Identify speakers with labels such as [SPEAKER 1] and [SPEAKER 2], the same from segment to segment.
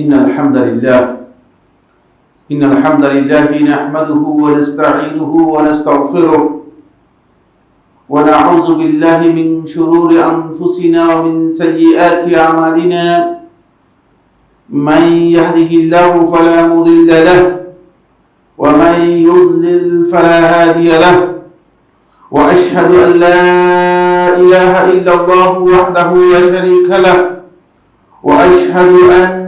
[SPEAKER 1] إن الحمد لله نحمده ونستعينه ونستغفره ونعوذ بالله من شرور أنفسنا ومن سيئات أعمالنا من يهده الله فلا مضل له ومن يضلل فلا هادي له وأشهد أن لا إله إلا الله وحده لا شريك له وأشهد أن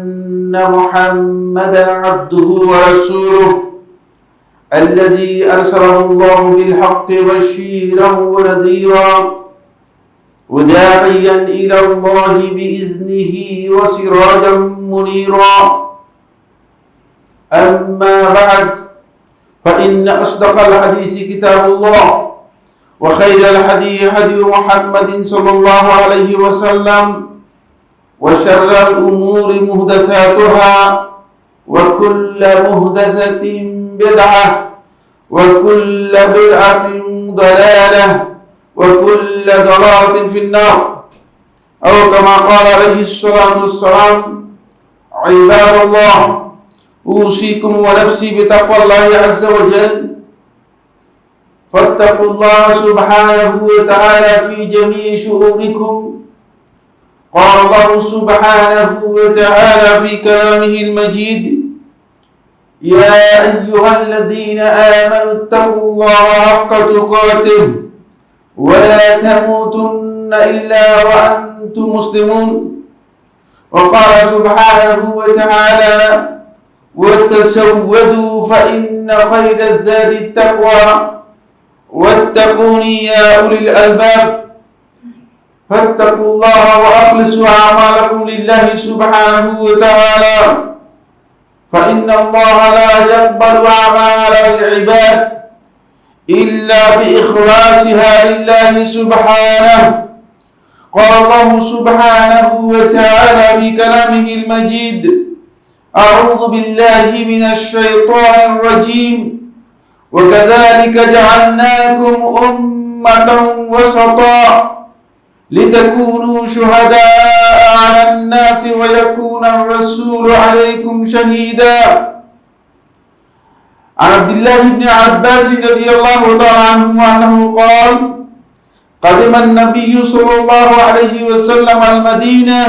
[SPEAKER 1] محمدا عبده ورسوله الذي أرسله الله بالحق بشيرا ونذيرا وداعيا إلى الله بإذنه وسراجا منيرا أما بعد فإن أصدق الحديث كتاب الله وخير الهدي هدي محمد صلى الله عليه وسلم وشر الأمور محدثاتها وكل محدثة بدعة وكل بدعة ضلالة وكل ضلالة في النار أو كما قال عليه الصلاة والسلام عباد الله أوصيكم ونفسي بتقوى الله عز وجل فاتقوا الله سبحانه وتعالى في جميع شؤونكم قال الله سبحانه وتعالى في كلامه المجيد يا أيها الذين آمنوا اتقوا الله حق تقاته ولا تموتن إلا وأنتم مسلمون وقال سبحانه وتعالى وتزودوا فإن خير الزاد التقوى واتقوني يا أولي الألباب فاتقوا الله وأخلصوا أعمالكم لله سبحانه وتعالى فإن الله لا يقبل أعمال العباد إلا بإخلاصها لله سبحانه قال الله سبحانه وتعالى في كلامه المجيد أعوذ بالله من الشيطان الرجيم وكذلك جعلناكم أمة وسطا لتكونوا شهداء على الناس ويكون الرسول عليكم شهيدا عن عبد الله بن عباس رضي الله تعالى عنهما أنه قال قدم النبي صلى الله عليه وسلم المدينة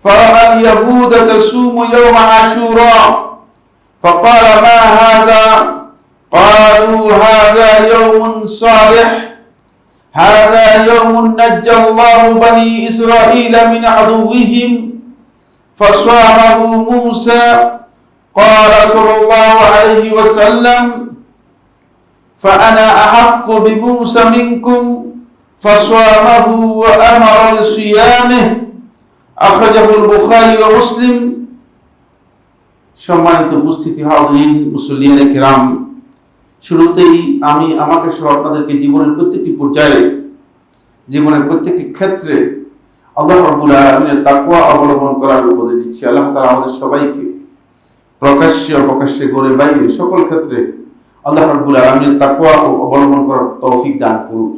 [SPEAKER 1] فرأى اليهود تصوم يوم عاشوراء فقال ما هذا قالوا هذا يوم صالح هذا يوم نجى الله بني إسرائيل من عدوهم فصامه موسى قال صلى الله عليه وسلم فأنا أحق بموسى منكم فصامه وأمر بصيامه أخرجه البخاري ومسلم সম্মানিত উপস্থিতি হাজিরিন মুসল্লিয়ানে কিরাম শুরুতেই আমি আমাকে সহ আপনাদেরকে জীবনের প্রত্যেকটি পর্যায়ে জীবনের প্রত্যেকটি ক্ষেত্রে আল্লাহ রাব্বুল আলামিনের তাকওয়া অবলম্বন করার উপদেশ দিচ্ছি। আল্লাহ তাআলা আমাদের সবাইকে প্রকাশ্যে ঘরে বাইরে সকল ক্ষেত্রে আল্লাহ রাব্বুল আলামিনের তাকওয়া অবলম্বন করার তৌফিক দান করুন।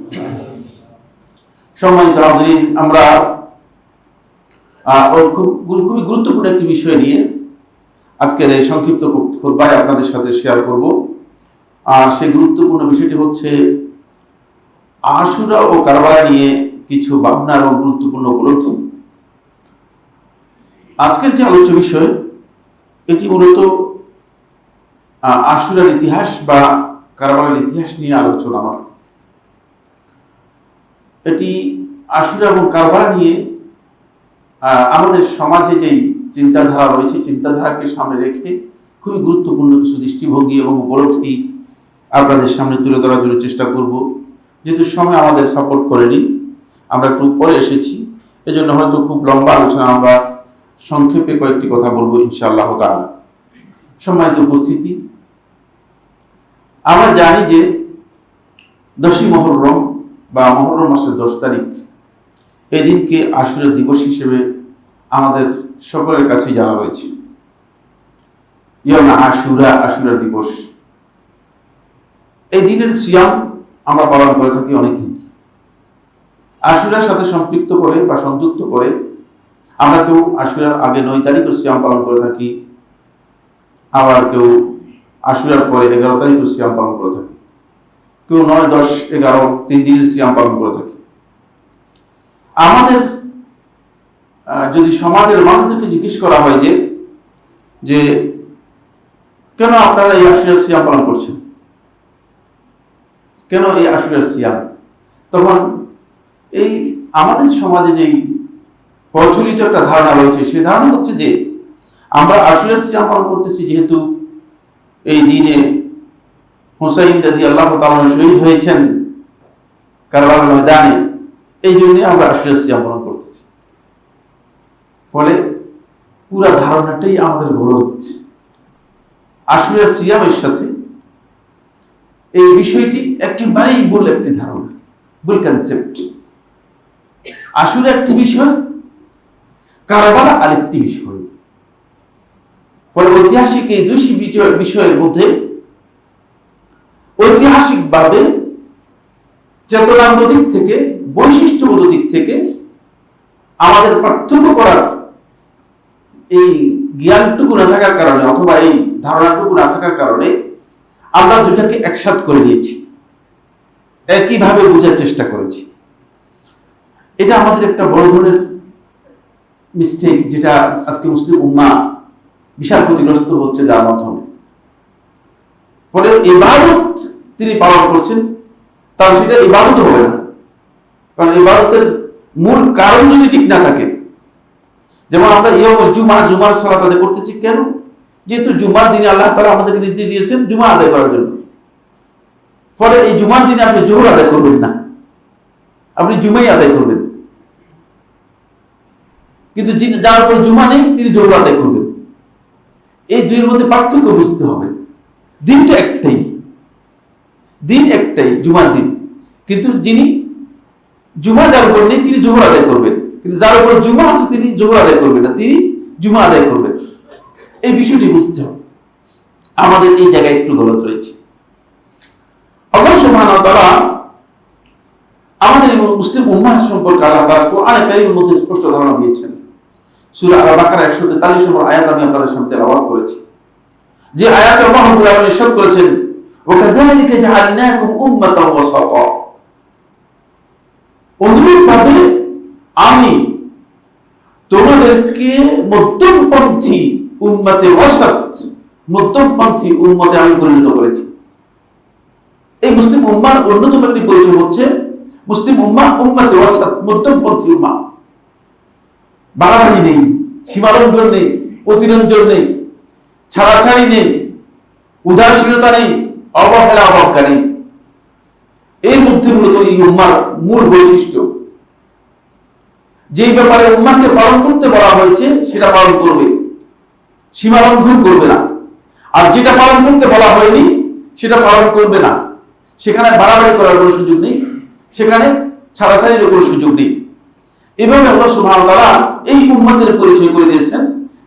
[SPEAKER 1] সম্মানিত হাজিরিন, আমরা খুবই গুরুত্বপূর্ণ একটি বিষয় নিয়ে আজকের এই সংক্ষিপ্ত খুতবায় আপনাদের সাথে শেয়ার করব। আর সেই গুরুত্বপূর্ণ বিষয়টি হচ্ছে আশুরা ও কারবালা নিয়ে কিছু ভাবনা এবং গুরুত্বপূর্ণ উপলব্ধি। আজকের যে আলোচ্য বিষয় এটি মূলত আশুরার ইতিহাস বা কারবালার ইতিহাস নিয়ে আলোচনা নয়। এটি আশুরা এবং কারবালা নিয়ে আমাদের সমাজে যেই চিন্তাধারা রয়েছে চিন্তাধারাকে সামনে রেখে খুবই গুরুত্বপূর্ণ কিছু দৃষ্টিভঙ্গি এবং উপলব্ধি আপনাদের সামনে তুলে ধরার জন্য চেষ্টা করব। যেহেতু সময় আমাদের সাপোর্ট করেনি, আমরা একটু পরে এসেছি, এজন্য হয়তো খুব লম্বা আলোচনা আমরা সংক্ষেপে কয়েকটি কথা বলবো ইনশাআল্লাহ তাআলা। সম্মানিত উপস্থিতি, আমরা জানি যে 10ই মুহররম বা মুহররম মাসের 10 তারিখ এই দিনকে আশুরা দিবস হিসেবে আমাদের সকলের কাছেই জানা রয়েছে। আশুরা দিবস, এই দিনের সিয়াম আমরা পালন করে থাকি অনেকেই। আশুরার সাথে সম্পৃক্ত করে বা সংযুক্ত করে আমরা কেউ আশুরার আগে 9 তারিখও সিয়াম পালন করে থাকি, আবার কেউ আশুরার পরে 11 তারিখও সিয়াম পালন করে থাকি, কেউ 9, 10, 11 3 দিনের সিয়াম পালন করে থাকি। আমাদের যদি সমাজের মানুষদেরকে জিজ্ঞেস করা হয় যে কেন আপনারা এই আশুরার সিয়াম পালন করছেন, কেন এই আশুরার সিয়াম, তখন এই আমাদের সমাজে যেই প্রচলিত একটা ধারণা রয়েছে, সেই ধারণা হচ্ছে যে আমরা আশুরার সিয়াম পালন করতেছি যেহেতু এই দিনে হুসাইন রাদিয়াল্লাহু তাআলা শহীদ হয়েছেন কারবালার ময়দানে, এই জন্য আমরা আশুরার সিয়াম পালন করতেছি। ফলে পুরা ধারণাটাই আমাদের গলত। আশুরার সিয়ামের সাথে এই বিষয়টি একেবারেই ভুল একটি ধারণা, ভুল কনসেপ্ট। আশুরা একটি বিষয়, কারবালা আরেকটি বিষয়। ফলে ঐতিহাসিক এই দুই বিষয়ের মধ্যে ঐতিহাসিকভাবে চেতনাগত দিক থেকে, বৈশিষ্ট্যগত দিক থেকে আমাদের পার্থক্য করার এই জ্ঞানটুকু না থাকার কারণে, অথবা এই ধারণাটুকু না থাকার কারণে আমরা দুটাকে একসাথ করে নিয়েছি, একইভাবে বোঝার চেষ্টা করেছি। এটা আমাদের একটা বড় ধরনের মিস্টেক, যেটা আজকে মুসলিম উম্মাহ বিশাল ক্ষতিগ্রস্ত হচ্ছে যার মাধ্যমে। ফলে ইবাদত তিনি পালন করছেন, তার সেটা ইবাদত হবে না, কারণ ইবাদতের মূল কারণ যদি ঠিক না থাকে। যেমন আমরা ইয়াউমুল জুমআ, জুমার সালাত আদায় করতেছি কেন? যেহেতু জুমার দিনে আল্লাহ তাআলা আমাদেরকে নির্দেশ দিয়েছেন জুমা আদায় করার জন্য। ফলে এই জুমার দিনে আপনি জোহর আদায় করবেন না, আপনি জুমাই আদায় করবেন। কিন্তু যার উপর জুমা নেই তিনি জোহর আদায় করবেন। এই দুইয়ের মধ্যে পার্থক্য বুঝতে হবে। দিন তো একটাই, দিন একটাই, জুমার দিন। কিন্তু যিনি জুমা যার উপর নেই তিনি জোহর আদায় করবেন, কিন্তু যার উপর জুমা আছে তিনি জোহর আদায় করবেন না, তিনি জুমা আদায় করবেন। এই বিষয়টি বুঝতে হবে। আমাদের এই জায়গায় একটু গলত রয়েছে। আল্লাহ সুবহানাহু ওয়া তাআলা আমাদের মুসলিম উম্মাহ সম্পর্কে আল্লাহ তাআলা কোরআনে কারীমের মধ্যে স্পষ্ট ধারণা দিয়েছেন। সূরা আল-বাকারা 143 নম্বর আয়াত আমি আপনাদের সামনে তেলাওয়াত করেছি। যে আয়াতে আল্লাহ রাব্বুল আলামিন ইরশাদ করেছেন, ওয়া কাযালিকা জাআলনাকুম উম্মাতাও ওয়াসাতা, অনুরূপভাবে আমি তোমাদেরকে মধ্যমপন্থী উম্মতে ওয়াসাত, মধ্যমপন্থী উম্মতে আমি পরিণত করেছি। এই মুসলিম উম্মাহর অন্যতম একটি পরিচয় হচ্ছে মুসলিম উম্মাহ উম্মতে ওয়াসাত, মধ্যমপন্থী উম্মাহ। বাড়াবাড়ি নেই, সীমালঙ্ঘন নেই, অতিরঞ্জন নেই, ছাড়াছাড়ি নেই, উদাসীনতা নেই, অবহেলা অবজ্ঞা নেই। এর মধ্যে মূলত এই উম্মাহর মূল বৈশিষ্ট্য। যেই ব্যাপারে উম্মাহকে পালন করতে বলা হয়েছে সেটা পালন করবে, সীমালঙ্ঘন করবে না। আর যেটা পালন করতে বলা হয়নি সেটা পালন করবে না। সেখানে বাড়াবাড়ি করার কোনো সুযোগ নেই, সেখানে ছাড়াছাড়ির কোনো সুযোগ নেই। এভাবে আল্লাহ সুবহানাহু ওয়া তাআলা এই উম্মতের পরিচয় করে দিয়েছেন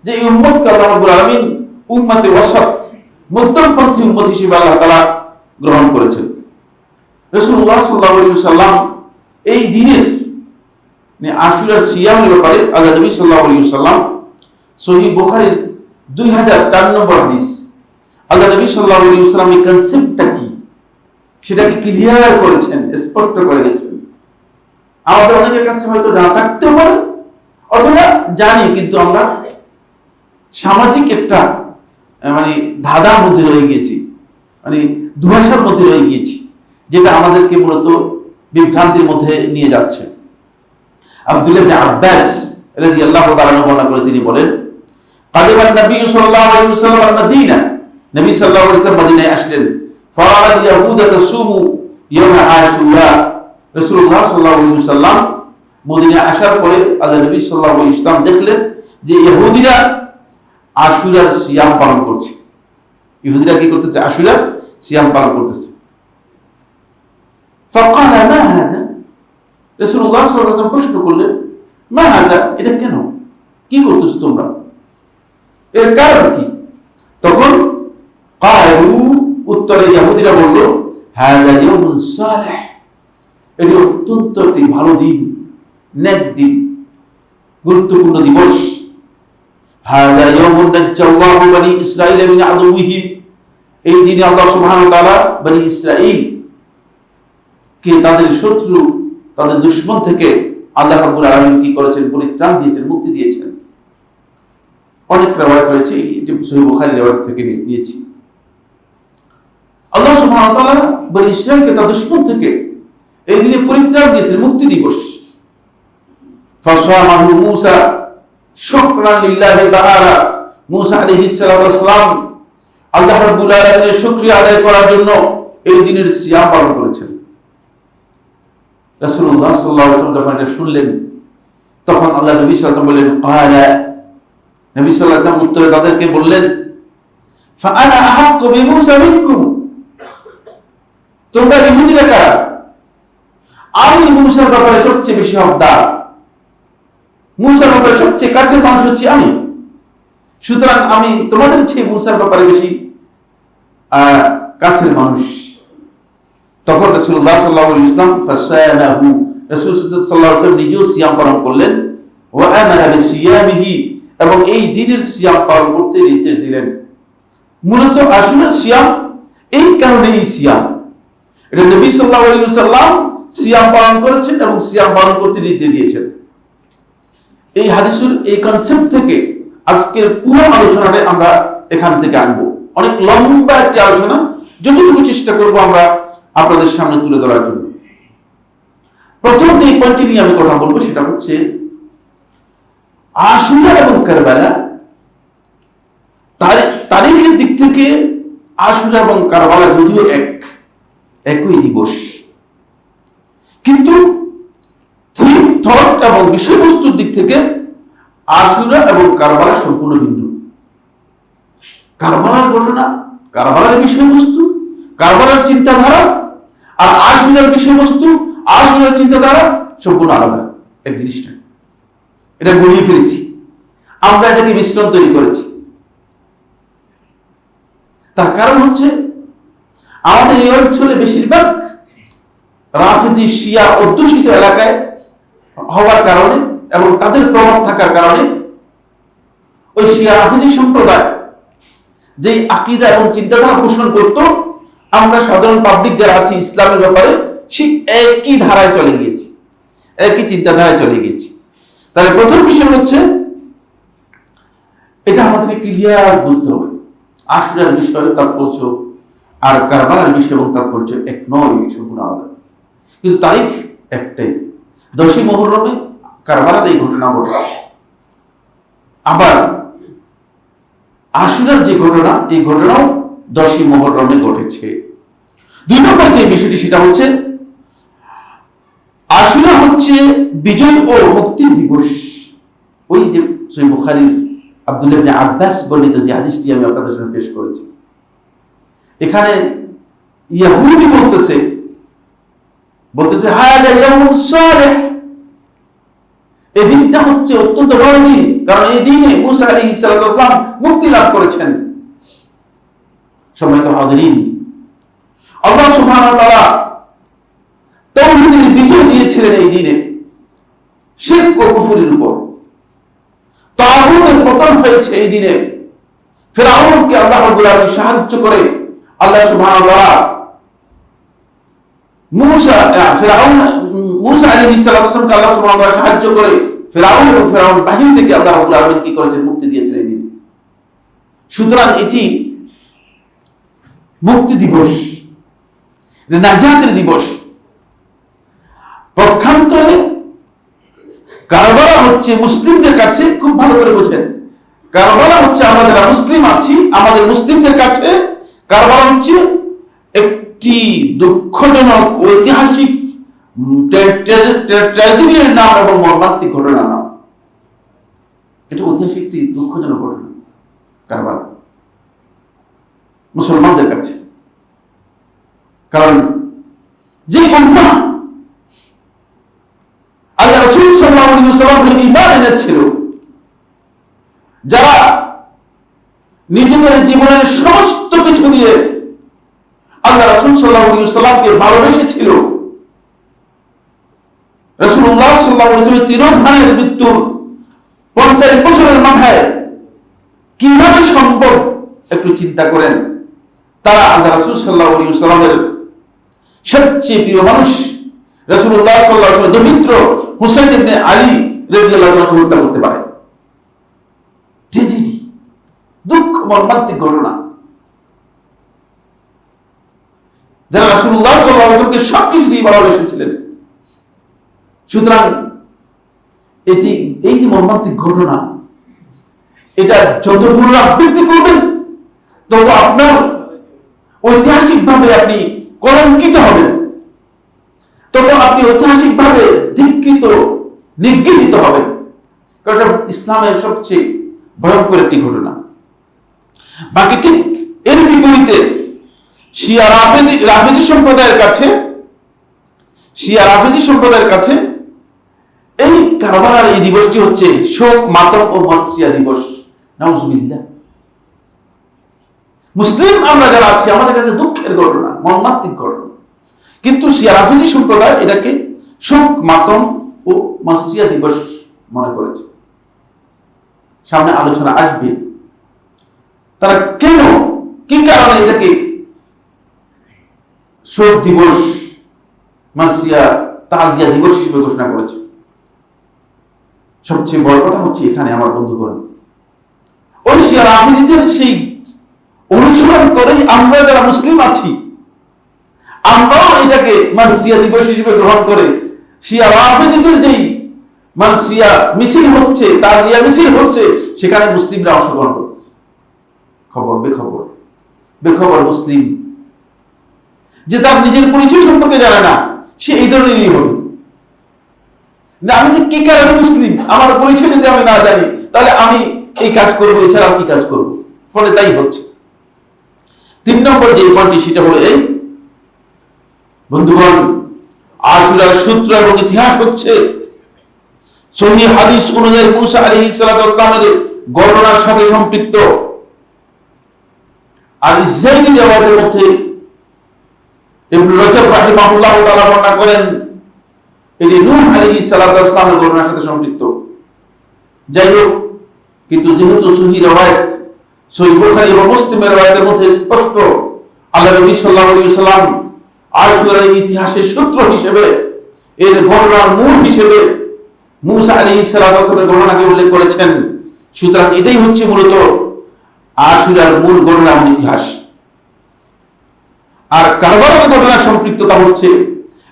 [SPEAKER 1] যে এই উম্মতকে আল্লাহ রাব্বুল আলামিন উম্মতে ওয়াসাত, মধ্যমপন্থী উম্মত হিসেবে আল্লাহ তাআলা গ্রহণ করেছেন। রাসূলুল্লাহ সাল্লাল্লাহু আলাইহি ওয়াসাল্লাম এই দিনের আশুরার সিয়ামের ব্যাপারে আল্লাহ নবী সাল্লাল্লাহু আলাইহি ওয়াসাল্লাম সহিহ বুখারীর 2004 নম্বর হাদিস, আল্লাহ নবী সাল্লাল্লাহু আলাইহি ওয়াসাল্লাম এই কনসেপ্টটা কি সেটাকে ক্লিয়ার করেছেন, স্পষ্ট করে গেছেন। আমাদের অনেকের কাছে হয়তো জানা থাকতেও পারে, অথবা জানি কিন্তু আমরা সামাজিক একটা ধাঁধার মধ্যে রয়ে গিয়েছি, ধোঁয়াশার মধ্যে রয়ে গিয়েছি, যেটা আমাদেরকে মূলত বিভ্রান্তির মধ্যে নিয়ে যাচ্ছে। আব্দুল্লাহ ইবনে আব্বাস রাদিয়াল্লাহু তাআলা বর্ণনা করে তিনি বলেন, কাদিমান নবী সাল্লাল্লাহু আলাইহি ওয়াসাল্লাম মদিনা, নবী সাল্লাল্লাহু আলাইহি ওয়াসাল্লাম মদিনায় আসলেন। ফারাআল ইয়াহুদা তাসুমু ইয়াওম আশুরা, রাসূলুল্লাহ সাল্লাল্লাহু আলাইহি ওয়াসাল্লাম মদিনায় আসার পরে আল্লাহ নবী সাল্লাল্লাহু আলাইহি ওয়াসাল্লাম দেখলেন যে ইহুদিরা আশুরার সিয়াম পালন করছে। ইহুদিরা কি করতেছে? আশুরার সিয়াম পালন করতেছে। ফাকালা মা হাযা, রাসূলুল্লাহ সাল্লাল্লাহু আলাইহি ওয়াসাল্লাম প্রশ্ন করলেন, মা হাযা, এটা কেন, কি করতেছো তোমরা, এর কারণ কি? তখন ক্বালু, উত্তরে ইহুদিরা বলল, হাযা ইয়াউমুন সালিহ, এটি অত্যন্ত একটি ভালো দিন, নেক দিন, গুরুত্বপূর্ণ দিবস। হাযা ইয়াউমুন নাজ্জাল্লাহু বনি ইসরাঈল মিন আদুওয়িহিম, এই দিনে আল্লাহ সুবহানাহু ওয়া তাআলা বনি ইসরাঈল কে তাদের শত্রু, তাদের দুশমন থেকে আল্লাহ রাব্বুল আলামিন কি করেছেন? পরিত্রাণ দিয়েছেন, মুক্তি দিয়েছেন। অনেক riwayat রয়েছে, এটি সহিহ বুখারীর riwayat থেকে নিয়েছি। আল্লাহ সুবহানাহু ওয়া তাআলা বনি ইসরাঈলকে তাদের দুশমন থেকে এই দিনে পরিত্রাণ দিয়েছেন, মুক্তি দিবস। ফাসামাহু মূসা শুকরান লিল্লাহি তাআলা, মূসা আলাইহিস সালাতু ওয়াস সালাম আল্লাহ রাব্বুল আলামিনের শুকরিয়া আদায় করার জন্য এই দিনের সিয়াম পালন করেছেন। রাসূলুল্লাহ সাল্লাল্লাহু আলাইহি ওয়াসাল্লাম যখন এটা শুনলেন, তখন আল্লাহ নবী সাল্লাল্লাহু আলাইহি ওয়াসাল্লাম বললেন, ক্বালা, নবী সাল্লাল্লাহু আলাইহি ওয়াসাল্লাম উত্তরে তাদেরকে বললেন, ফাআনা আহাক্কু বিমূসা মিনকুম, তোমরা ইহুদিরা কারা? আমি মূসার ব্যাপারে সবচেয়ে বেশি হকদার, মূসার ব্যাপারে সবচেয়ে কাছের মানুষ হচ্ছে আমি, সুতরাং আমি তোমাদের চেয়ে মূসার ব্যাপারে বেশি কাছের মানুষ। তখন রাসূলুল্লাহ সাল্লাল্লাহু আলাইহি ওয়াসাল্লাম ফাসানাহু, রাসূল সাল্লাল্লাহু আলাইহি ওয়াসাল্লাম নিজেও সিয়াম পালন করলেন, ওয়া আমারা বিসিয়ামিহি, এবং এই দিনের সিয়াম পালন করতে নির্দেশ দিলেন। মূলত আশুরার সিয়াম এই কারণেই সিয়াম, এটা নবী সাল্লাল্লাহু আলাইহি ওয়াসাল্লাম সিয়াম পালন করেছেন এবং সিয়াম পালন করতে নির্দেশ দিয়েছেন। এই হাদিসের এই কনসেপ্ট থেকে আজকের পুরো আলোচনাটা আমরা এখান থেকে আনবো। অনেক লম্বা একটি আলোচনা, যতটুকু চেষ্টা করব আমরা আপনাদের সামনে তুলে ধরার জন্য। প্রথম যে পয়েন্টটি নিয়ে আমি কথা বলবো সেটা হচ্ছে আশুরা এবং কারবালা। তারিখের দিক থেকে আশুরা এবং কারবালা যদিও একই দিবস, কিন্তু থিম, থট এবং বিষয়বস্তুর দিক থেকে আশুরা এবং কারবালা সম্পূর্ণ ভিন্ন। কারবালার ঘটনা, কারবালার বিষয়বস্তু, কারবালার চিন্তাধারা আর আশুরার বিষয়বস্তু, আশুরার চিন্তাধারা সম্পূর্ণ আলাদা এক জিনিসটা। এটা গড়িয়ে ফেলেছি আমরা, এটাকে মিশ্রণ তৈরি করেছি। তার কারণ হচ্ছে আমাদের এই অঞ্চলে বেশিরভাগ রাফেজি শিয়া অধ্যুষিত এলাকায় হওয়ার কারণে এবং তাদের প্রভাব থাকার কারণে ওই শিয়া রাফেজি সম্প্রদায় যে আকীদা এবং চিন্তাধারা পোষণ করত, আমরা সাধারণ পাবলিক যারা আছি ইসলামের ব্যাপারে সেই একই ধারায় চলে গিয়েছি, একই চিন্তাধারায় চলে গিয়েছি। তাহলে প্রথম বিষয় হচ্ছে এটা আমাদেরকে ক্লিয়ার বুঝতে হবে, আশুরার বিষয় তাৎপর্য আর কারবালার বিষয় এবং তাৎপর্য এক নয়, সম্পূর্ণ আলাদা। কিন্তু তারিখ একটাই, 10ই মুহররমে কারবালার এই ঘটনা ঘটেছে। আবার আশুরার যে ঘটনা, এই ঘটনাও 10ই মুহররমে ঘটেছে। 2 নম্বর যে বিষয়টি সেটা হচ্ছে আশুরা হচ্ছে বিজয় ও মুক্তির দিবস। ওই যে সহিহ বুখারীর আব্দুল্লাহ ইবনে আব্বাস বর্ণিত যে হাদিসটি আমি আপনাদের সামনে পেশ করেছি, এখানে ইহুদি বলতেছে হাযা ইয়াউমুন সালিহ, এই দিনটা হচ্ছে অত্যন্ত বড় দিন, কারণ এই দিনে মূসা আলাইহিস সালাতু ওয়াস সালাম মুক্তি লাভ করেছেন। সম্মানিত হাজিরিন, আল্লাহ সুবহানাহু ওয়া তাআলা তাওহীদের বিজয় দিয়েছিলেন এই দিনে শিরক ও কুফরের উপর। তাগুতের পতন হয়েছে এই দিনে। ফিরআউনকে আল্লাহ রাব্বুল আলামিন সাহায্য করে আল্লাহ সুবহানাহু ওয়া তাআলা মূসা আলাইহিস সালাতু ওয়াস সালামকে আল্লাহ সুবহানাহু ওয়া তাআলা সাহায্য করে ফিরআউন এবং ফিরআউন বাহিনী থেকে আল্লাহ রাব্বুল আলামিন কি করেছেন? মুক্তি দিয়েছেন এই দিন। সুতরাং এটি মুক্তি দিবস, এটা নাজাতের দিবস। পক্ষান্তরে কারবালা হচ্ছে মুসলিমদের কাছে, খুব ভালো করে বোঝেন, কারবালা হচ্ছে আমরা যারা মুসলিম আছি আমাদের মুসলিমদের কাছে কারবালা হচ্ছে একটি দুঃখজনক ঐতিহাসিক ট্র্যাজেডির নাম এবং মর্মান্তিক ঘটনার নাম। এটা ঐতিহাসিক একটি দুঃখজনক ঘটনা কারবালা মুসলমানদের কাছে। কারণ যে উম্মাহ আল্লাহ রাসূল সাল্লাল্লাহু আলাইহি ওয়াসাল্লামের ঈমান এনেছিল, যারা নিজেদের জীবনের সমস্ত কিছু দিয়ে আল্লাহ রাসূল সাল্লাল্লাহু আলাইহি ওয়াসাল্লামকে ভালোবেসেছিল, রাসূলুল্লাহ সাল্লাল্লাহু আলাইহি ওয়াসাল্লামের তিরোধানের মৃত্যুর 50 বছরের মাথায় কিভাবে সম্ভব একটু চিন্তা করেন। তারা আল্লাহ রাসূল সাল্লাল্লাহু আলাইহি ওয়াসাল্লামের সবচেয়ে প্রিয় মানুষ রাসূলুল্লাহ সাল্লাল্লাহু আলাইহি ওয়াসাল্লামের দৌহিত্র হুসাইন ইবনে আলী রাদিয়াল্লাহু আনহু হত্যা করতে পারে। ট্র্যাজেডি, দুঃখ, মর্মান্তিক ঘটনা। যারা রাসূলুল্লাহ সাল্লাল্লাহু আলাইহি ওয়াসাল্লামকে সবকিছু দিয়ে ভালোবেসেছিলেন। সুতরাং এটি, এই যে মর্মান্তিক ঘটনা, এটা যত পুনরাবৃত্তি করবেন তত আপনার ঐতিহাসিকভাবে আপনি কলঙ্কিত হবেন, তত আপনি ঐতিহাসিকভাবে ধিক্কৃত, নিগৃহীত হবেন। কারণ এটা ইসলামের সবচেয়ে ভয়ঙ্কর একটি ঘটনা। বাকি ঠিক এর বিপরীতে শিয়া রাফেজি সম্প্রদায়ের কাছে এই কারবালার এই দিবসটি হচ্ছে শোক, মাতম ও মাসিয়া দিবস। নাউজুবিল্লাহ। মুসলিম আমরা যারা আছি আমাদের কাছে দুঃখের ঘটনা, মর্মান্তিক ঘটনা, কিন্তু শিয়া রাফেজি সম্প্রদায় এটাকে শোক, মাতম ও মাসিয়া দিবস মনে করেছে। সামনে আলোচনা আসবে তারা কেন, কি কারণে এটাকে শোক দিবস, মাসিয়া, তাজিয়া দিবস হিসেবে ঘোষণা করেছে। সবচেয়ে বড় কথা হচ্ছে এখানে আমার বন্ধুগণ, ওই শিয়া রাফেজিদের সেই অনুসরণ করেই আমরা যারা মুসলিম আছি, আমরাও এটাকে মাসিয়া দিবস হিসেবে গ্রহণ করে শিয়া রাফেজিদের যেই মাসিয়া মিছিল হচ্ছে, তাজিয়া মিছিল হচ্ছে, সেখানে মুসলিমরা অংশগ্রহণ করতেছে। খবর, বেখবর মুসলিম যে তার নিজের পরিচয় সম্পর্কে জানে না, সে এই ধরনেরই হবে। আমি যে কি কারণে মুসলিম, আমার পরিচয় যদি আমি না জানি, তাহলে আমি এই কাজ করবো, এছাড়া কি কাজ করবো? ফলে তাই হচ্ছে। 3 নম্বর যে পয়েন্টটি, সেটা হলো এই বন্ধুগণ, আশুরার সূত্র এবং ইতিহাস হচ্ছে সহিহ হাদিস অনুযায়ী মুসা আলাইহিস সালামের গণনার সাথে সম্পৃক্ত। আর ইসরাঈলী রিওয়ায়াতের মধ্যে ইবনে রাজব রাহিমাহুল্লাহ তাআলা বর্ণনা করেন এটি নূহ আলাইহিস সালামের গণনার সাথে সম্পৃক্ত। যাই হোক, কিন্তু যেহেতু সহিহ রিওয়ায়াত, সহিহ বুখারী এবং মুসলিমের রিওয়ায়াতের মধ্যে স্পষ্ট আল্লাহ নবী সাল্লাল্লাহু আলাইহি ওয়াসাল্লাম আশুরার ইতিহাসের সূত্র হিসেবে, এর গণনার মূল হিসেবে মুসা আলাইহিস সালামের গণনাকে উল্লেখ করেছেন। সুতরাং এটাই হচ্ছে মূলত আশুরার মূল গণনা এবং ইতিহাস। আর কারবালার ঘটনার সম্পৃক্ততা হচ্ছে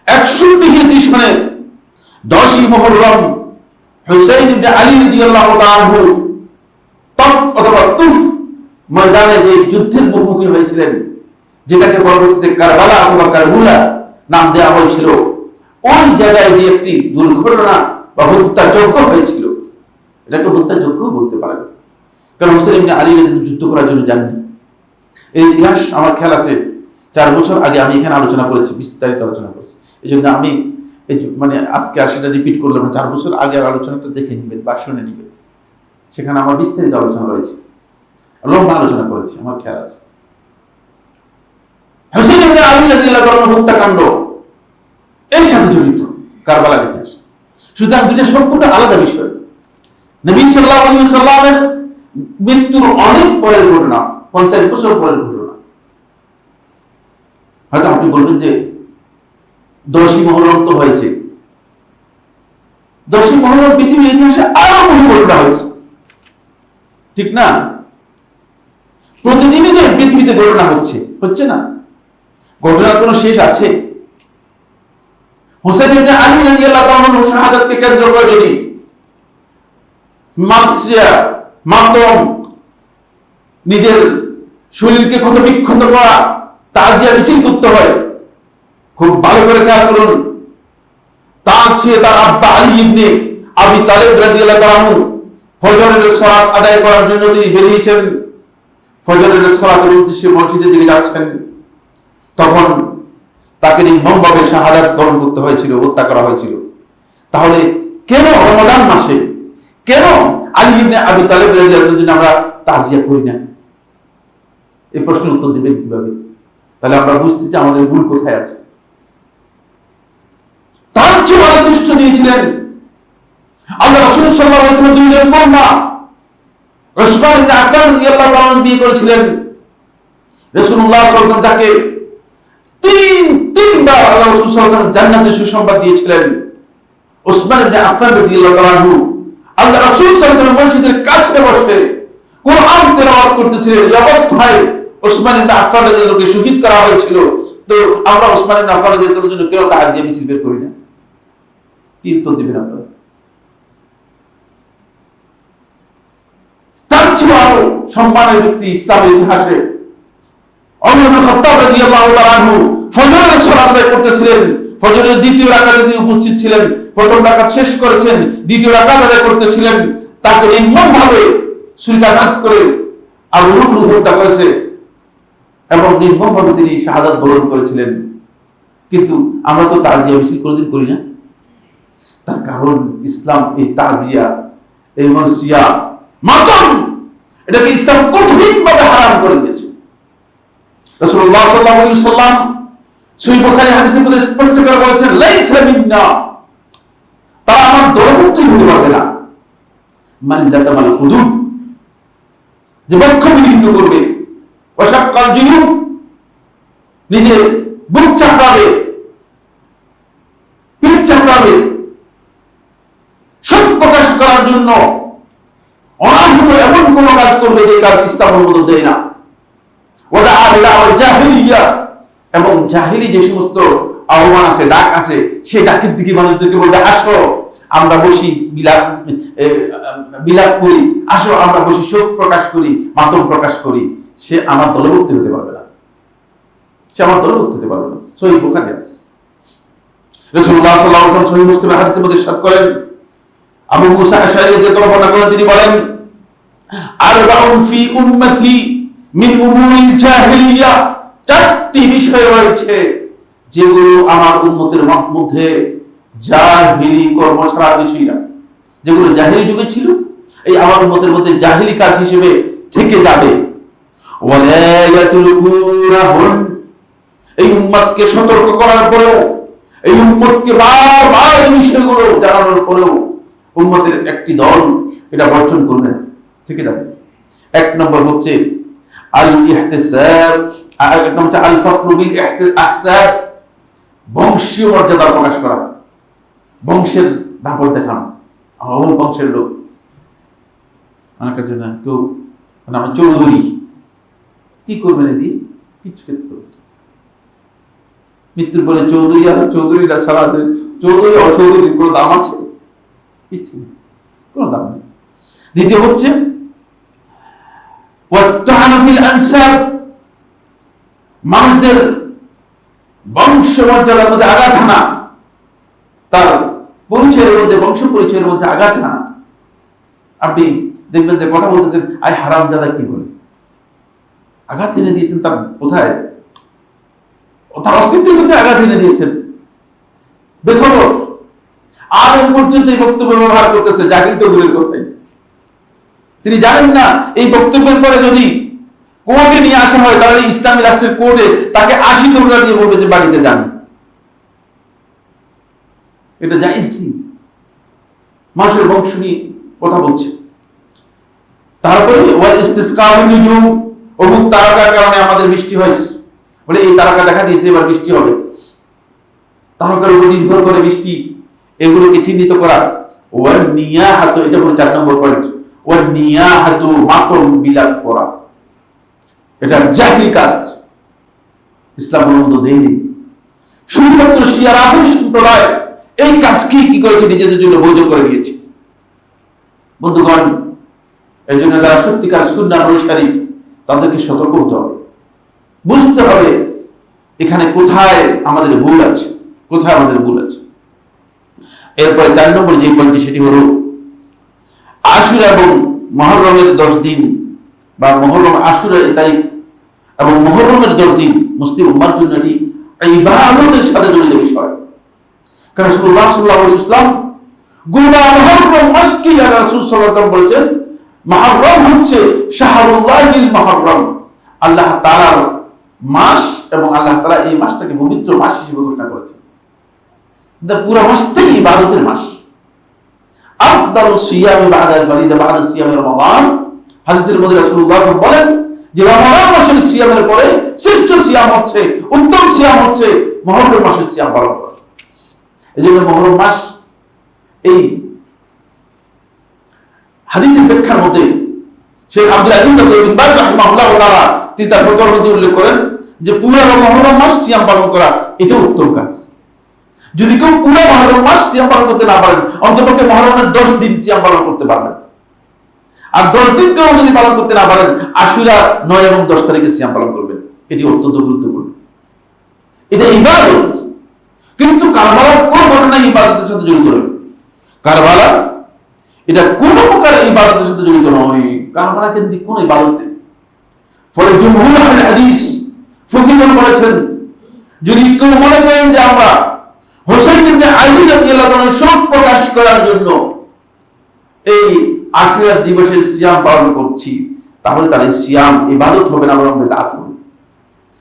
[SPEAKER 1] 61 হিজরি সনে 10ই মুহররম হুসাইন ইবনে আলী রাদিয়াল্লাহু তাআলা আনহু তফ অথবা তুফ ময়দানে যে যুদ্ধের মুখোমুখি হয়েছিলেন, যেটাকে পরবর্তীতে কারবালা অথবা কারবুলা নাম দেওয়া হয়েছিল, ওই জায়গায় যে একটি দুর্ঘটনা বা হত্যাযজ্ঞ হয়েছিল, এটাকে হত্যাযজ্ঞ বলতে পারেন। কারণ হুসাইন ইবনে আলী যুদ্ধ করার জন্য যাননি। এই ইতিহাস আমার খেয়াল আছে 4 বছর আগে আমি এখানে আলোচনা করেছি, বিস্তারিত আলোচনা করেছি। এই জন্য আমি মানে আজকে আর সেটা রিপিট করলাম না। 4 বছর আগের আলোচনাটা দেখে নিবেন বা শুনে নিবেন, সেখানে আমার বিস্তারিত আলোচনা রয়েছে, লম্বা আলোচনা করেছি, আমার খেয়াল আছে। হুসাইন ইবনে আলী রাদিয়াল্লাহু আনহু হত্যাকাণ্ড এর সাথে জড়িত কারবালার ইতিহাস। সুতরাং দুটো সম্পূর্ণ আলাদা বিষয়। নবী সাল্লাল্লাহু আলাইহি ওয়াসাল্লামের মৃত্যুর অনেক পরের ঘটনা, 50 বছর পরের ঘটনা। হয়তো আপনি বলবেন যে 10ই মুহররম তো হয়েছে, 10ই মুহররম পৃথিবীর ইতিহাসে আরো বহু ঘটনা হয়েছে, ঠিক না? প্রতিদিনই তো পৃথিবীতে ঘটনা হচ্ছে না? ঘটনার কোনো শেষ আছে? হুসাইন ইবনে আলী রাদিয়াল্লাহু তাআলা আনহু শাহাদাতকে কেন্দ্র করে যদি মাসিয়া, মাতম, নিজের শরীরকে ক্ষত বিক্ষত করা, তাজিয়া মিছিল করতে হয়, খুব ভালো করে খেয়াল করুন। তার ছেলে, তার আব্বা আলী ইবনে আবি তালেব রাদিয়াল্লাহু তাআলা আনহু ফজরের সালাত আদায় করার জন্য তিনি বেরিয়েছেন, ফজরের সালাতের উদ্দেশ্যে মসজিদের দিকে যাচ্ছেন। তখন তাকে নির্মমভাবে শাহাদাত বরণ করতে হয়েছিল, হত্যা করা হয়েছিল। তাহলে কেন রমাদান মাসে, কেন আলী ইবনে আবি তালেব রাদিয়াল্লাহু তাআলার জন্য আমরা তাজিয়া করি না? এই প্রশ্নের উত্তর দিবেন কিভাবে? তাহলে আমরা বুঝতেছি আমাদের ভুল কোথায় আছে। তার চেয়ে ভালো শ্রেষ্ঠ যিনি ছিলেন আল্লাহ রাসূল সাল্লাল্লাহু আলাইহি ওয়াসাল্লাম দুইজন কন্যা উসমান ইবনে আফফান রাদিয়াল্লাহু তাআলা বিয়ে করেছিলেন। রাসূলুল্লাহ সাল্লাল্লাহু আলাইহি ওয়াসাল্লাম যাকে তিনবার আল্লাহ রাসূল সাল্লাল্লাহু আলাইহি ওয়াসাল্লাম জান্নাতের সুসংবাদ দিয়েছিলেন, উসমান ইবনে আফফান রাদিয়াল্লাহু তাআলা আনহু আল্লাহ রাসূল সাল্লাল্লাহু আলাইহি ওয়াসাল্লাম মসজিদের কাছে বসে কোরআন তেলাওয়াত করতেছিলেন। এই অবস্থায় উসমান ইবনে আফফান রাদিয়াল্লাহু তাআলাকে শহীদ করা হয়েছিল। তো আমরা উসমান ইবনে আফফান রাদিয়াল্লাহু তাআলার জন্য কেন তাজিয়া মিছিল বের করি না? কি উত্তর দিবেন আপনারা? তার ছিল আরো সম্মানের ব্যক্তি ইসলামের ইতিহাসে ওমর ইবনে খাত্তাব রাদিয়াল্লাহু তাআলা আনহু ফজরের সালাত আদায় করতেছিলেন। ফজরের দ্বিতীয় রাকাতে তিনি উপস্থিত ছিলেন। প্রথম রাকাত শেষ করেছেন, দ্বিতীয় রাকাত আদায় করতেছিলেন। তাকে নির্মমভাবে ছুরিকাঘাত করে আবু লুলু হত্যা করেছে এবং নির্মমভাবে তিনি শাহাদাত বরণ করেছিলেন। কিন্তু আমরা তো তাজিয়া মিছিল কোনোদিন করি না। তার কারণ ইসলাম এই তাজিয়া, এই মরসিয়া, মাতম, এটাকে ইসলাম কঠিনভাবে হারাম করে দিয়েছে। রাসূলুল্লাহ সাল্লাল্লাহু আলাইহি ওয়াসাল্লাম সহিহ বুখারী হাদিসের মধ্যে স্পষ্ট করে বলেছেন, লাইসা মিন্না, তারা আমার দলভুক্তই হতে পারবে না। মান লাতামাল হুদুদ, যে বক্ষ বিদীর্ণ করবে, ওয়াশাক্কাল জুয়ুব, নিজে বুক চাপড়াবে, পিঠ চাপড়াবে, সত্য প্রকাশ করার জন্য অনাহূত এমন কোন কাজ করবে যে কাজ ইসলাম অনুমোদন দেয় না। ওয়াদা আলা জাহিলিয়া, এবং জাহিলি যে সমস্ত আহ্বান আছে, ডাক আছে, সেই ডাকের দিকে মানুষদেরকে বলবে, আসো আমরা বসি বিলাপ করি, আসো আমরা বসি শোক প্রকাশ করি, মাতম প্রকাশ করি, সে আমার দলভুক্ত হতে পারবে না। সে আমার দলভুক্ত হতে পারবে না। সহিহ বুখারী হাদিস। রাসূলুল্লাহ সাল্লাল্লাহু আলাইহি ওয়াসাল্লাম সহিহ মুসলিমের হাদিসের মধ্যে ইরশাদ করেন, আবু মুসা আশআরী রাদিয়াল্লাহু বর্ণনা করেন, তিনি বলেন, আরবাউন ফি উম্মতি মিন উমুরিল জাহিলিয়া, চারটি বিষয় রয়েছে যেগুলো আমার উম্মতের মধ্যে জাহিলি কর্ম ছাড়া কিছুই না। যেগুলো জাহিলি যুগে ছিল, এই আমার উম্মতের মধ্যে জাহিলি কাজ হিসেবে থেকে যাবে। ওয়ালায়াতুল কুরাহুন, এই উম্মতকে সতর্ক করার পরেও, এই উম্মতকে বারবার এই বিষয়গুলো জানানোর পরেও উম্মতের একটি দল এটা বর্জন করবে না, থেকে যাবে। এক নম্বর হচ্ছে আল ইহতিসাব, আর এক নম্বর হচ্ছে আল ফখরু বিল ইহতিসাব, বংশীয় মর্যাদা প্রকাশ করা, বংশের দাপট দেখানো। আমার বংশের লোক, আমার কাছে না কেউ, মানে আমার চৌধুরী, কি করবেন এ দিয়ে? কিছু ক্ষেত্রে করবে। মৃত্যুর পরে চৌধুরী আর চৌধুরীরা ছাড়া আছে, চৌধুরী অচৌধুরীর কোনো দাম আছে? কিচ্ছু নেই, কোনো দাম নেই। দ্বিতীয় হচ্ছে মানুষদের বংশ মর্যাদার মধ্যে আঘাত হানা, তার পরিচয়ের মধ্যে, বংশ পরিচয়ের মধ্যে আঘাত হানা। আপনি দেখবেন যে কথা বলতেছেন, আই হারামজাদা কি বলে আঘাত এনে দিয়েছেন, তার কোথায়, তার অস্তিত্বের মধ্যে আঘাত এনে দিয়েছেন। বেখবর আলেম পর্যন্ত এই বক্তব্য ব্যবহার করতেছে, জাহিল তো দূরের কথাই। তিনি জানেন না এই বক্তব্যের পরে যদি কোর্টে নিয়ে আসা হয়, তাহলে ইসলামী রাষ্ট্রের কোর্টে তাকে 80 দৌড়া দিয়ে বলবে যে বাড়িতে যান। এটা জায়েজ নেই। মানুষের বংশ নিয়ে কথা বলছে। তারপরে ওয়াল ইস্তিসকা বিন নুজুম, অমুক তারকার কারণে আমাদের বৃষ্টি হয়েছে, বলে এই তারকা দেখা দিয়েছে এবার বৃষ্টি হবে, তারকার উপর নির্ভর করে বৃষ্টি, এগুলোকে চিহ্নিত করা। ওয়ান নিয়াহাতু, এটা হলো 4 নম্বর পয়েন্ট। ওয়ান নিয়াহাতু, মাতম বিলাপ করা, এটা জাহিলি কাজ, ইসলাম অনুমোদন দেয়নি। শুধুমাত্র শিয়া রাফেজি সম্প্রদায় এই কাজকে কি করেছে, নিজেদের জন্য বৈধ করে নিয়েছে। বন্ধুগণ, এই জন্য যারা সত্যিকার সুন্নাহ অনুসারী, তাদেরকে সতর্ক হতে হবে, বুঝতে হবে এখানে কোথায় আমাদের ভুল আছে, কোথায় আমাদের ভুল আছে। এরপরে 4 নম্বর যে পয়েন্ট, সেটি হলো আশুরা এবং মুহররমের 10 দিন, বা মুহররম, আশুরা এই তারিখ এবং মুহররমের 10 দিন মুসলিম উম্মার জন্য এটি ইবাদতের সাথে জড়িত বিষয়। কারণ রাসূলুল্লাহ সাল্লাল্লাহু আলাইহি ওয়াসাল্লাম গোটা মুহররম মাসকে রাসূল সাল্লাল্লাহু আলাইহি ওয়াসাল্লাম বলেছেন, মুহররম হচ্ছে শাহরুল্লাহিল মুহররম, আল্লাহ তাআলার মাস, এবং আল্লাহ তাআলা এই মাসটাকে পবিত্র মাস হিসেবে ঘোষণা করেছেন। পুরো মাসটাই ইবাদতের মাস। আফদালুস সিয়ামি বা'দাল ফারিদা বা'দা সিয়ামি রমাদান, হাদিসের মধ্যে রাসূলুল্লাহ বলেন যে রমাদান মাসের সিয়ামের পরে শ্রেষ্ঠ সিয়াম হচ্ছে, উত্তম সিয়াম হচ্ছে মুহররম মাসের সিয়াম পালন করা। এজন্য মুহররম মাস, এই হাদিসের ব্যাখ্যার মধ্যে শেখ আব্দুল আজিজ বিন বাজ রাহিমাহুল্লাহ তাআলা তিনি তার ফতোয়ার মধ্যে উল্লেখ করেন যে পুরো মুহররম মাস সিয়াম পালন করা এটা উত্তম কাজ। যদি কেউ পুরো মুহররম মাস সিয়াম পালন করতে না পারেন, অন্ততপক্ষে মুহররমের 10 দিন সিয়াম পালন করতে পারবেন। আর 10 দিন কেউ যদি পালন করতে না পারেন, আশুরা 9 এবং 10 তারিখে সিয়াম পালন করবেন। এটি অত্যন্ত গুরুত্বপূর্ণ। এটা ইবাদত, কিন্তু কারবালার কোন ঘটনা ইবাদতের সাথে জড়িত নয়। কারবালা এটা কোন প্রকার ইবাদতের সাথে জড়িত নয়, কারবালা কেন্দ্রিক কোন ইবাদত নেই। ফলে জুমহুর আহলে হাদিস ফকিহগণ বলেছেন, যদি কেউ মনে করেন যে আমরা হোসেন ইবনে আলী রাদিয়াল্লাহু তাআলার শোক প্রকাশ করার জন্য এই আশুরা দিবসের সিয়াম পালন করছি, তাহলে তার এই সিয়াম ইবাদত হবে না, বরং বিদআত হবে,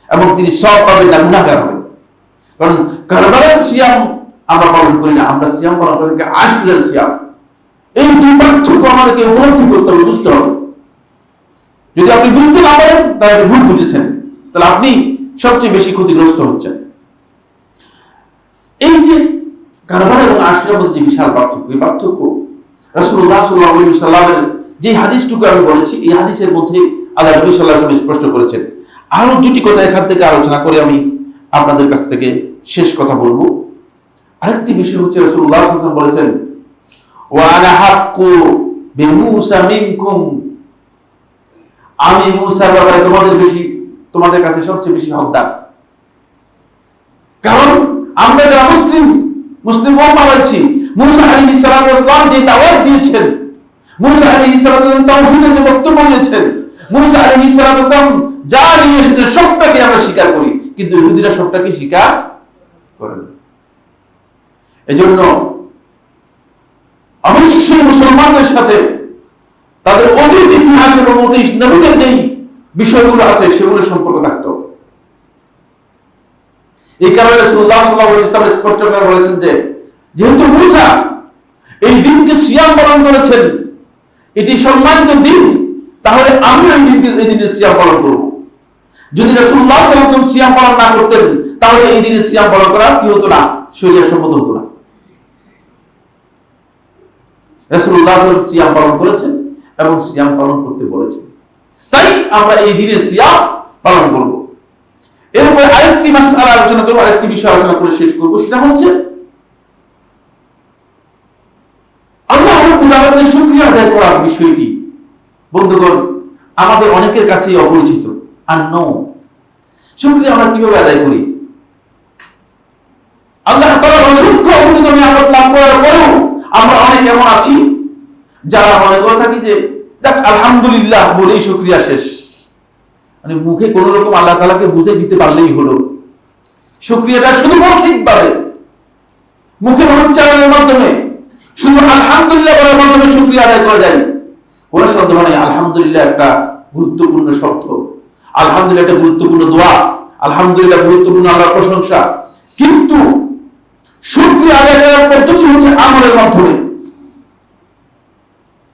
[SPEAKER 1] এবং তিনি সওয়াব পাবেন না, গুনাহগার হবেন। কারণ কারবালার সিয়াম আমরা পালন করি না, আমরা সিয়াম পালন করি আশুরার সিয়াম। এই দুই পার্থক্য আমাদেরকে উপলব্ধি করতে হবে, বুঝতে হবে। যদি আপনি বুঝতে না পারেন তাহলে ভুল বুঝেছেন, তাহলে আপনি সবচেয়ে বেশি ক্ষতিগ্রস্ত হচ্ছেন। এই যে কারবালা এবং আশুরার মধ্যে যে বিশাল পার্থক্য, এই পার্থক্য রাসূলুল্লাহ সাল্লাল্লাহু আলাইহি ওয়াসাল্লামের যে হাদিসটুকু আমি বলেছি, এই হাদিসের মধ্যে আল্লাহ নবী সাল্লাল্লাহু আলাইহি ওয়াসাল্লাম স্পষ্ট করেছেন। আরো দুটি কথা এখান থেকে আলোচনা করে আমি আপনাদের কাছ থেকে শেষ কথা বলবো। আরেকটি বিষয় হচ্ছে রাসূলুল্লাহ সাল্লাল্লাহু আলাইহি ওয়াসাল্লাম বলেছেন, ওয়া আনা হাক্কু বিমূসা মিনকুম, আমি মূসার ব্যাপারে তোমাদের কাছে সবচেয়ে বেশি হকদার। কারণ আমরা যারা মুসলিম উম্মাহ রয়েছি, মূসা আলাইহিস সালাতু ওয়াস সালাম যে দাওয়াত দিয়েছেন, মূসা আলাইহিস সালাতু ওয়াস সালাম তাওহীদের যে বক্তব্য দিয়েছেন, মূসা আলাইহিস সালাতু ওয়াস সালাম যা নিয়ে এসেছেন সবটাকে আমরা স্বীকার করি, কিন্তু ইহুদিরা সবটাকে স্বীকার করে না। এজন্য অবশ্যই মুসলমানদের সাথে তাদের অতীত ইতিহাস এবং অতীত নবীদের যেই বিষয়গুলো আছে সেগুলো সম্পর্ক থাকতে হবে। এই কারণে রাসূলুল্লাহ সাল্লাল্লাহু আলাইহি ওয়াসাল্লাম স্পষ্ট করে বলেছেন যে যেহেতু মূসা এই দিনকে সিয়াম পালন করেছেন, এটি সম্মানিত দিন, তাহলে আমি এই দিনের সিয়াম পালন করব। যদি রাসূলুল্লাহ সাল্লাল্লাহু আলাইহি ওয়াসাল্লাম সিয়াম পালন না করতেন, তাহলে এই দিনের সিয়াম পালন করা কি হতো না, শরীয়ত সম্মত হতো না। রাসূলুল্লাহ সাল্লাল্লাহু আলাইহি ওয়াসাল্লাম সিয়াম পালন করেছেন এবং সিয়াম পালন করতে বলেছেন, তাই আমরা এই দিনের সিয়াম পালন করব। এরপরে আরেকটি মাসআলা আলোচনা করব, আরেকটি বিষয় আলোচনা করে শেষ করব, সেটা হচ্ছে আল্লাহ রাব্বুল আলামিনের শুকরিয়া আদায় করার বিষয়টি। বন্ধুগণ, আমাদের অনেকের কাছেই অপরিচিত। শুকরিয়া আমরা কিভাবে আদায় করি? আল্লাহ তাআলার অসংখ্য অগণিত নিয়ামত লাভ করার পরেও আমরা অনেক এমন আছি যারা মনে করে থাকি যে যাক আলহামদুলিল্লাহ বলেই শুকরিয়া শেষ। মানে মুখে কোন রকম আল্লাহ তাআলাকে বুঝিয়ে দিতে পারলেই হলো। শুকরিয়াটা শুধু মৌখিকভাবে মুখের উচ্চারণের মাধ্যমে, শুধু আলহামদুলিল্লাহ বলার মাধ্যমে শুকরিয়া আদায় করা যায়। কোন সন্দেহ নেই আলহামদুলিল্লাহ একটা গুরুত্বপূর্ণ শব্দ, আলহামদুলিল্লাহ একটা গুরুত্বপূর্ণ দোয়া, আলহামদুলিল্লাহ গুরুত্বপূর্ণ আল্লাহর প্রশংসা। কিন্তু শুকরিয়া আদায় করার পদ্ধতি হচ্ছে আমলের মাধ্যমে।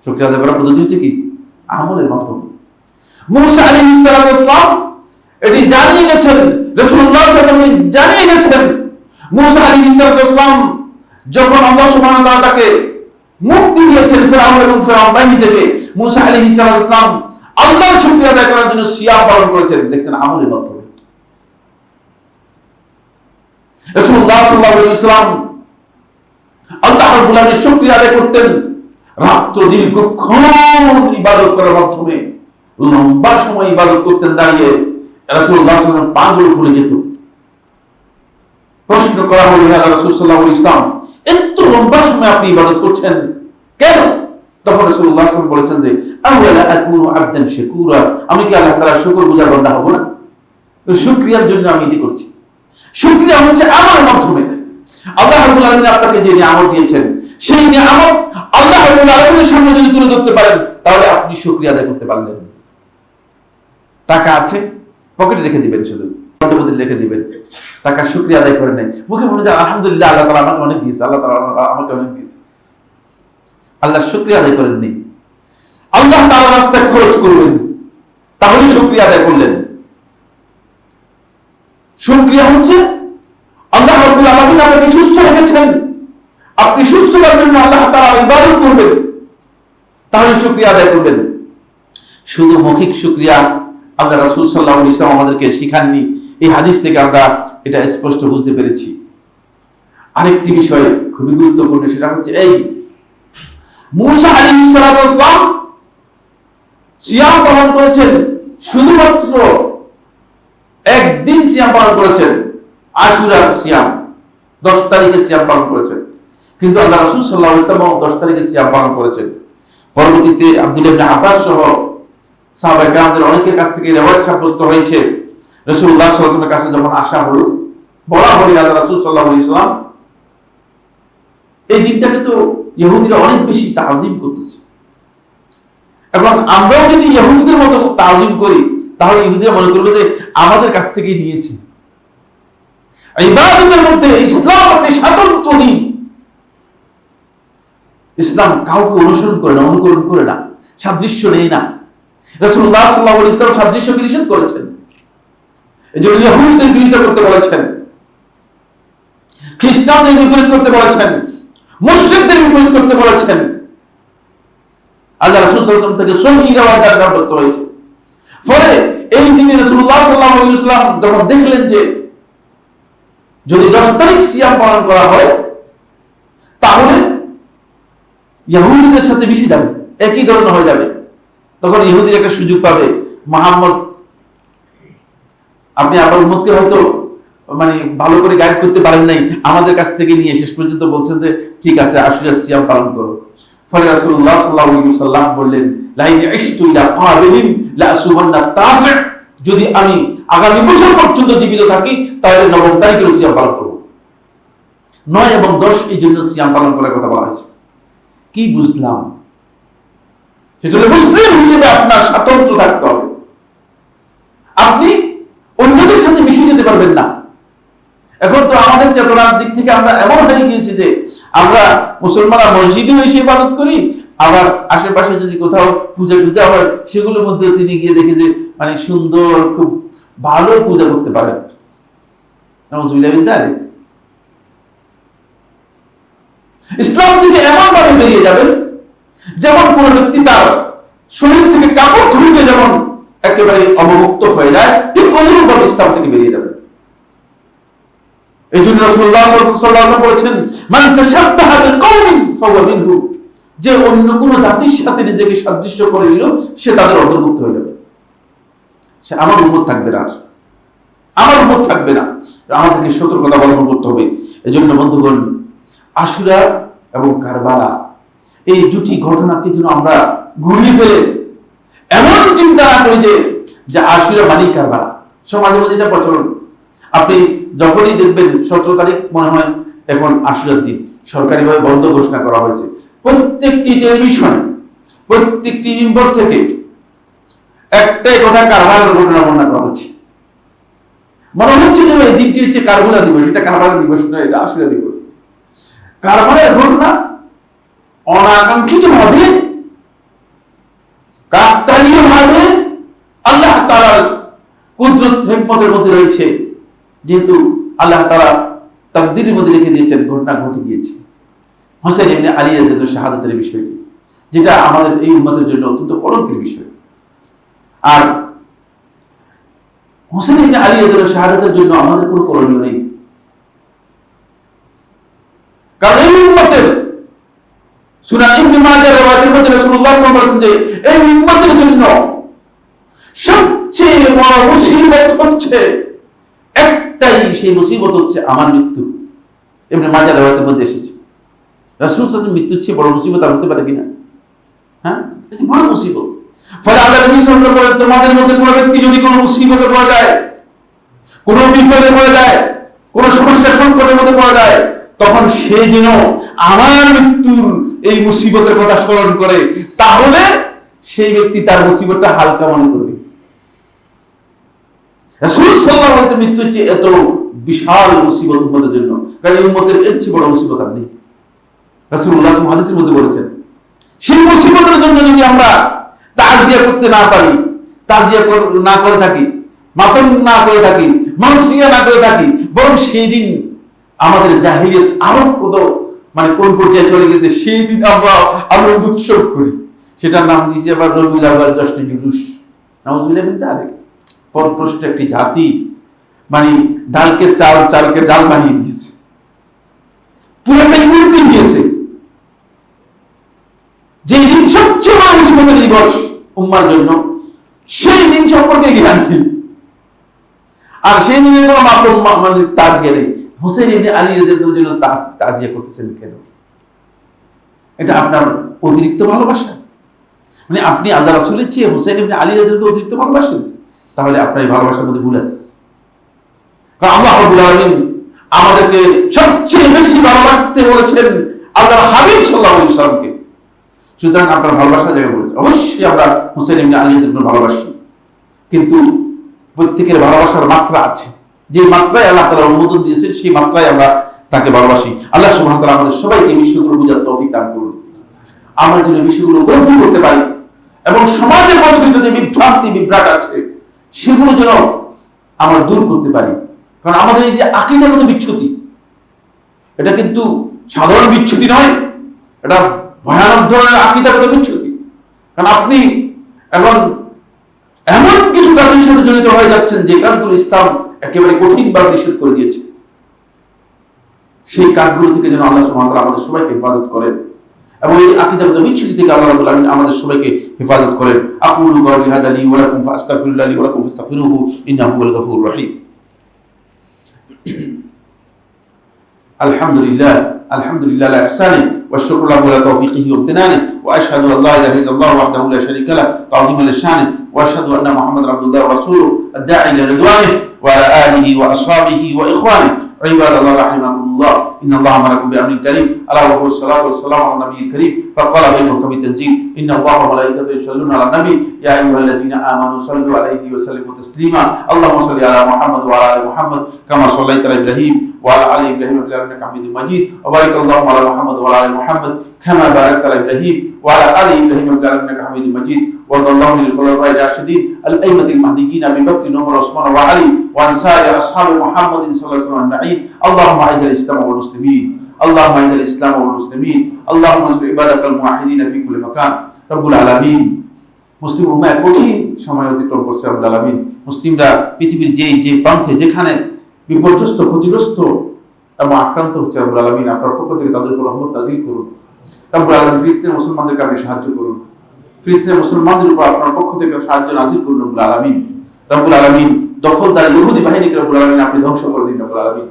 [SPEAKER 1] শুকরিয়া আদায় করার পদ্ধতি হচ্ছে কি? আমলের মাধ্যমে। মূসা আলাইহিস সালাতু ওয়াস সালাম এটি জানিয়ে গেছেন, রাসূলুল্লাহ সাল্লাল্লাহু আলাইহি ওয়াসাল্লাম জানিয়ে গেছেন। মূসা আলাইহিস সালাতু ওয়াস সালাম যখন আল্লাহ সুবহানাহু ওয়া তাআলা তাকে মুক্তি দিয়েছেন ফিরআউন এবং ফিরআউন বাহিনী থেকে, মূসা আলাইহিস সালাতু ওয়াস সালাম আল্লাহর শুকরিয়া আদায় করার জন্য সিয়াম পালন করেছেন। দেখছেন, আমলের মাধ্যমে। রাসূলুল্লাহ সাল্লাল্লাহু আলাইহি ওয়াসাল্লাম আল্লাহ রাব্বুল আলামিনের শুকরিয়া আদায় করতেন রাত্র দীর্ঘক্ষণ ইবাদত করার মাধ্যমে। লম্বা সময় ইবাদত করতেন দাঁড়িয়ে। রাসূলুল্লাহ সাল্লাল্লাহু আলাইহি ওয়াসাল্লাম পাগুলো ফুলে যেত। প্রশ্ন করা হলো, হে আল্লাহর রাসূল সাল্লাল্লাহু আলাইহি ওয়াসাল্লাম, এত লম্বা সময় আপনি ইবাদত করছেন কেন? তখন রাসূলুল্লাহ সাল্লাল্লাহু আলাইহি ওয়াসাল্লাম বলেছেন যে আওয়ালা আকুনু আবদান শাকুরা, আমি কি আল্লাহ তাআলার শুকরগুজার বান্দা হব না? শুকরিয়ার জন্য আমি এটি করছি। শুকরিয়া হচ্ছে আমলের মাধ্যমে। আল্লাহ রাব্বুল আলামিন আপনাকে যে নিয়ামত দিয়েছেন, সেই নিয়ামত আল্লাহ রাব্বুল আলামিনের সামনে যদি তুলে ধরতে পারেন, তাহলে আপনি শুকরিয়া আদায় করতে পারলেন। টাকা আছে, পকেটে রেখে দিবেন, শুধু পকেটের মধ্যে রেখে দিবেন, টাকা শুকরিয়া আদায় করেন নাই, মুখে বলে যে আলহামদুলিল্লাহ আল্লাহ তাআলা আমাকে অনেক দিয়েছে, আল্লাহ তাআলা আমাকে অনেক দিয়েছে। আল্লাহ শুকরিয়া আদায় করেননি। আল্লাহ তাআলার রাস্তায় খরচ করবেন, তাহলে শুকরিয়া আদায় করলেন। শুকরিয়া হচ্ছে আল্লাহ রাব্বুল আলামিন আপনাকে সুস্থ রেখেছেন, আপনি সুস্থতার জন্য আল্লাহ তাআলার ইবাদত করবেন, তাহলে শুকরিয়া আদায় করবেন। শুধু মৌখিক শুকরিয়া আল্লাহ রাসূল সাল্লাল্লাহু আলাইহি ওয়াসাল্লাম আমাদেরকে শিখাননি। এই হাদিস থেকে আমরা এটা স্পষ্ট বুঝতে পেরেছি। আরেকটি বিষয় খুবই গুরুত্বপূর্ণ, সেটা হচ্ছে এই মূসা আলাইহিস সালাম সিয়াম পালন করেছেন, শুধুমাত্র একদিন সিয়াম পালন করেছেন, আশুরার সিয়াম, 10 তারিখে সিয়াম পালন করেছেন। কিন্তু আল্লাহ রাসূল সাল্লাল্লাহু আলাইহি ওয়াসাল্লাম 10 তারিখে সিয়াম পালন করেছেন। পরবর্তীতে আব্দুল্লাহ ইবনে আব্বাস সহ সাহাবায়ে কেরামদের অনেকের কাছ থেকে রিওয়ায়াত সাব্যস্ত হয়েছে, রাসূলুল্লাহ সাল্লাল্লাহু আলাইহি ওয়াসাল্লামের কাছে যখন আসা হলো, বলা হলো আল্লাহ রাসূল সাল্লাল্লাহু আলাইহি ওয়াসাল্লাম এই দিনটাকে তো ইহুদিরা অনেক বেশি তাজিম করতেছে। এখন আমরাও যদি ইহুদিদের মতো তাজিম করি, তাহলে ইহুদিরা মনে করবে যে আমাদের কাছ থেকেই নিয়েছে। ইবাদতের মধ্যে ইসলাম একটি স্বতন্ত্র দিন। ইসলাম কাউকে অনুসরণ করে না, অনুকরণ করে না, সাদৃশ্য নেই না। রাসূলুল্লাহ সাল্লাল্লাহু আলাইহি ওয়াসাল্লাম সাদৃশ্যকে নিষেধ করেছেন। এজন্য ইহুদিদের বিরোধিতা করতে বলেছেন, খ্রিস্টানদের বিপরীত করতে বলেছেন, মুশরিকদের বিপরীত করতে বলেছেন। আল্লাহ রাসূল সাল্লাল্লাহু আলাইহি ওয়াসাল্লাম থেকে সহিহ রিওয়ায়াত সাব্যস্ত হয়েছে। ফলে এই দিনে রাসূলুল্লাহ সাল্লাল্লাহু আলাইহি ওয়াসাল্লাম যখন দেখলেন যে যদি 10 তারিখ সিয়াম পালন করা হয়, তাহলে ইহুদিদের সাথে মিশে যাবে, একই ধরনের হয়ে যাবে। তখন ইহুদির একটা সুযোগ পাবে, মুহাম্মদ আপনি আপনার উম্মতকে হয়তো ভালো করে গাইড করতে পারেন নাই, আমাদের কাছ থেকে নিয়ে শেষ পর্যন্ত বলছেন যে ঠিক আছে আশুরা সিয়াম পালন করো। ফলে রাসূলুল্লাহ সাল্লাল্লাহু আলাইহি ওয়াসাল্লাম বললেন, লাইন ইশতু ইলা কাবিলিন লা আসুমান্না তাসি', যদি আমি আগামী বছর পর্যন্ত জীবিত থাকি তাহলে 9 তারিখের সিয়াম পালন করব। 9 এবং 10 এই জন্য সিয়াম পালন করার কথা বলা হয়েছে। কি বুঝলাম? সেটা হলো মুসলিম হিসেবে আপনার স্বাতন্ত্র্য থাকতে হবে। আপনি অন্যদের সাথে মিশে যেতে পারবেন না। এখন তো আমাদের চেতনার দিক থেকে আমরা এমন হয়ে গিয়েছি যে আমরা মুসলমানরা মসজিদে এসে ইবাদত করি, আবার আশেপাশে যদি কোথাও পূজা টুজা হয় সেগুলোর মধ্যে তিনি গিয়ে দেখে যে সুন্দর খুব ভালো পূজা করতে পারেন। নাউযুবিল্লাহি মিন যালিক। ইসলাম থেকে এমন ভাবে বেরিয়ে যাবেন যেমন কোন ব্যক্তি তার শরীর থেকে কাপড় খুলে যেমন একেবারে অবমুক্ত হয়ে যায়, ঠিক অনুরূপভাবে ইসলাম থেকে বেরিয়ে যাবেন। এই জন্য রাসূলুল্লাহ সাল্লাল্লাহু আলাইহি ওয়াসাল্লাম বলেছেন, মান তাশাব্বাহা বিকাওমিন ফাহুয়া মিনহুম, যে অন্য কোন জাতির সাথে নিজেকে সাদৃশ্য করে নিল সে তাদের অন্তর্ভুক্ত হয়ে যাবে, সে আমার উম্মত থাকবে না, আমার উম্মত থাকবে না। আমাদেরকে সতর্কতা অবলম্বন করতে হবে। এজন্য বন্ধুগণ, আশুরা এবং কারবালা এই দুটি ঘটনাকে যেন আমরা ঘুরিয়ে ফেলে এমন চিন্তা না করি যে আশুরা মানেই কারবালা। সমাজে মধ্যে এটা প্রচলন। আপনি যখনই দেখবেন 17 তারিখ মনে হয় এখন আশুরার দিন, সরকারিভাবে বন্ধ ঘোষণা করা হয়েছে। প্রত্যেকটি টেলিভিশনে, প্রত্যেকটি মিম্বর থেকে একটাই কথা কারবালার ঘটনা বর্ণনা করা হচ্ছে। মনে হচ্ছে যে এই দিনটি হচ্ছে কারবালা দিবস, এটা কারবালা দিবস নয়, এটা আশুরা দিবস। কারবালার ঘটনা অনাকাঙ্ক্ষিত ভাবে, কাকতালীয় ভাবে আল্লাহ তাআলার কুদরত হিকমতের মধ্যে রয়েছে, যেহেতু আল্লাহ তাআলা তাকদীরের মধ্যে রেখে দিয়েছেন, ঘটনা ঘটে গিয়েছে। হোসেন ইবনে আলী রাদিয়াল্লাহু শাহাদাতের বিষয়টি, যেটা আমাদের এই উম্মতের জন্য অত্যন্ত কলঙ্কের বিষয়। আর হোসেন ইবনে আলী রাদিয়াল্লাহু শাহাদাতের জন্য আমাদের কোনো করণীয় নেই, কারণ এই উম্মতের সুনান ইবনে মাজাহ riwayat-এর মধ্যে রাসূলুল্লাহ সাল্লাল্লাহু আলাইহি ওয়াসাল্লাম বলেছেন যে এই উম্মতের জন্য সবচেয়ে বড় মুসিবত হচ্ছে একটাই, সেই মুসিবত হচ্ছে আমার মৃত্যু। ইবনে মাজাহ riwayat-এর মধ্যে এসেছে। রাসূল সাল্লাল্লাহু আলাইহি ওয়াসাল্লাম মৃত্যু চেয়ে বড় মুসিবত আর হতে পারে কিনা? হ্যাঁ, এটা বড় মুসিবত। ফলে আল্লাহ নবী সাল্লাল্লাহু আলাইহি ওয়াসাল্লাম বলেন, তোমাদের মধ্যে কোনো ব্যক্তি যদি কোনো মুসিবতে পড়ে যায়, কোনো বিপদে পড়ে যায়, কোনো সমস্যা সংকটের মধ্যে পড়ে যায়, তখন সে যেন আমার মৃত্যুর এই মুসিবতের কথা স্মরণ করে, তাহলে সেই ব্যক্তি তার মুসিবতটা হালকা মনে করবে। রাসূল সাল্লাল্লাহু আলাইহি ওয়াসাল্লাম মৃত্যু হচ্ছে এত বিশাল মুসিবত উম্মতের জন্য, কারণ এই উম্মতের এর চেয়ে বড় মুসিবত আর নেই। রাসূলুল্লাহ হাদিসের মধ্যে বলেছেন, জন্য যদি আমরা তাজিয়া করতে না পারি, তাজিয়া না করে থাকি, মাতম না করে থাকি, মানসিয়া না করে থাকি, বরং সেই দিন আমাদের জাহিলিয়াত আরো কত কোন পর্যায়ে চলে গেছে, সেই দিন আমরা আনন্দ উৎসব করি। সেটার নাম দিয়েছি আবার রবিউল আউয়াল জশ্নে জুলুস। নাউজুবিল্লাহ মিন যালিক। পরপৃষ্ট একটি জাতি ডালকে চাল, চালকে ডাল বানিয়ে দিয়েছে, পুরোটাই উল্টে দিয়েছে। যেই দিন সবচেয়ে বড় মুসিবতের দিবস উম্মার জন্য, সেই দিন সম্পর্কে জ্ঞান নেই, আর সেই দিনের কোনো মাতম তাজিয়া নেই। হুসাইন ইবনে আলী রাদিয়াল্লাহু জন্য তাজিয়া করতেছেন কেন? এটা আপনার অতিরিক্ত ভালোবাসা? আপনি আল্লাহ রাসূলের চেয়ে হুসাইন ইবনে আলী রাদিয়াল্লাহু অতিরিক্ত ভালোবাসেন? তাহলে আপনার এই ভালোবাসার মধ্যে ভুল আছে। কারণ আল্লাহ রাব্বুল আলামিন আমাদেরকে সবচেয়ে বেশি ভালোবাসতে বলেছেন আল্লাহর হাবিব সাল্লাল্লাহু আলাইহি ওয়াসাল্লামকে। সুতরাং আপনার ভালোবাসার জায়গায় বলেছে, অবশ্যই আমরা হুসাইন ইবনে আলী রাদিয়াল্লাহু ভালোবাসি, কিন্তু প্রত্যেকের ভালোবাসার মাত্রা আছে। যে মাত্রায় আল্লাহ তাআলা অনুমোদন দিয়েছেন, সেই মাত্রায় আমরা তাকে ভালোবাসি। আল্লাহ সুবহানাহু ওয়া তাআলা আমাদের সবাইকে বিষয়গুলো বোঝার তৌফিক দান করুন। আমরা যেন বিষয়গুলো উপলব্ধি করতে পারি এবং সমাজের প্রচলিত যে বিভ্রান্তি বিভ্রাট আছে সেগুলো যেন আমরা দূর করতে পারি। কারণ আমাদের এই যে আকীদাগত বিচ্যুতি, এটা কিন্তু সাধারণ বিচ্যুতি নয়, এটা ভয়ানক ধরনের আকীদাগত বিচ্যুতি। কারণ আপনি এখন এমন কিছু কাজের সাথে জড়িত হয়ে যাচ্ছেন যে কাজগুলো ইসলাম একেবারে কঠিনভাবে নিষেধ করে দিয়েছে। সেই কাজগুলো থেকে যেন আল্লাহ সুবহানাহু ওয়া তাআলা আমাদের সবাইকে হেফাজত করেন এবং এই আকীদাগত বিচ্যুতি থেকে আল্লাহ রাব্বুল আলামিন আমাদের সবাইকে হেফাজত করেন। আকুলু কাওলি হাদা লি ওয়া লাকুম ফাস্তাগফিরুল্লাহ লি ওয়া লাকুম ফাস্তাগফিরুহু ইন্নাহু হুয়াল গফুরুর রহিম। আলহামদুলিল্লাহ আলহামদুলিল্লাহ আলা ইহসানিহি ওয়া শুকরু লাহু আলা তাওফীকিহি ওয়া ইমতিনানিহি ওয়া আশহাদু আল লা ইলাহা ইল্লাল্লাহু ওয়াহদাহু লা শারীকা লাহু তা'যীমান লিশানিহি ওয়া আশহাদু আন্না মুহাম্মাদার আবদুল্লাহি ওয়া রাসূলুহু আদ-দাঈ ইলা রিদওয়ানিহি ওয়া আলা আলিহি ওয়া আসহাবিহি ওয়া ইখওয়ানিহি ইবাদাল্লাহ রাহিমাকুমুল্লাহ ইন্নাল্লাহা মা'আকুম বিআমরিন কারীম আলা ওয়া হুwas salatu wassalamu ala nabiyil karim faqala bil muhkami tanzil innallaha wa malaikatahu yusalluna ala nabi ya ayyuhallazina amanu sallu alayhi wa sallimu taslima allahumma salli ala muhammad wa ala ali muhammad kama sallaita ala ibrahim wa ala ali ibrahim fil alamin innaka hamidum majid wa barik allahumma ala muhammad wa ala ali muhammad kama barakta ala ibrahim wa ala ali ibrahim fil alamin innaka hamidum majid wa sallallahu lil khulafa'ir rashidin al a'immatil mahdiyyin abi bakr umar usman wa ali wa ansari ashabi muhammadin sallallahu alaihi wasallam ajma'in allahumma a'izz al islam wal muslimin اللهم اعز الاسلام والمسلمين اللهم انصر عبادك الموحدين في كل مكان রব্বুল আলামিন। মুসলিম উম্মাহ কঠিন সময় অতিক্রম করছে রব্বুল আলামিন। মুসলিমরা পৃথিবীর যে প্রান্তে যেখানে বিপর্যস্ত, ক্ষতিগ্রস্ত এবং আক্রান্ত হচ্ছে রব্বুল আলামিন, আপনার পক্ষ থেকে তাদের উপর রহমত নাযিল করুন রব্বুল আলামিন। ফিলিস্তিনের মুসলমানদেরকে আপনি সাহায্য করুন, ফিলিস্তিনের মুসলমানদের উপর আপনার পক্ষ থেকে সাহায্য নাযিল করুন রব্বুল আলামিন। রব্বুল আলামিন দখলদার ইহুদি বাহিনীকে রব্বুল আলামিন আপনি ধ্বংস করে দিন রব্বুল আলামিন।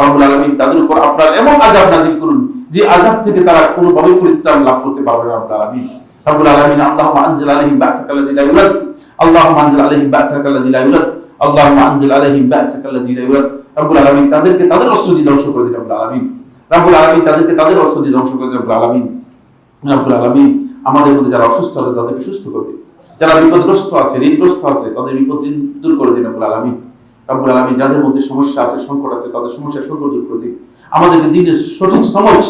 [SPEAKER 1] রব্বুল আলামিন তাদের উপর আপনার এমন আযাব নাযিল করুন যে আযাব থেকে তারা কোনোভাবে পরিত্রাণ লাভ করতে পারবে না রব্বুল আলামিন। রব্বুল আলামিন আল্লাহুম্মা আনজিল আলাইহিম বা'সাকাল্লাযী লা ইউরাদ আল্লাহুম্মা আনজিল আলাইহিম বা'সাকাল্লাযী লা ইউরাদ আল্লাহুম্মা আনজিল আলাইহিম বা'সাকাল্লাযী লা ইউরাদ। রব্বুল আলামিন তাদেরকে তাদের অস্ত্র দিয়ে ধ্বংস করে দিন রব্বুল আলামিন। রব্বুল আলামিন তাদেরকে তাদের অস্ত্র দিয়ে ধ্বংস করে দিন রব্বুল আলামিন। রব্বুল আলামিন আমাদের মধ্যে যারা অসুস্থ আছে তাদেরকে সুস্থ করে দিন, যারা বিপদগ্রস্ত আছে, ঋণগ্রস্ত আছে, তাদের বিপদ দূর করে দিন রব্বুল আলামিন। রব্বুল আলামিন যাদের মধ্যে সমস্যা আছে, সংকট আছে, তাদের সমস্যা সংকট দূর করে দিন। আমাদেরকে দিনের সঠিক সমঝ,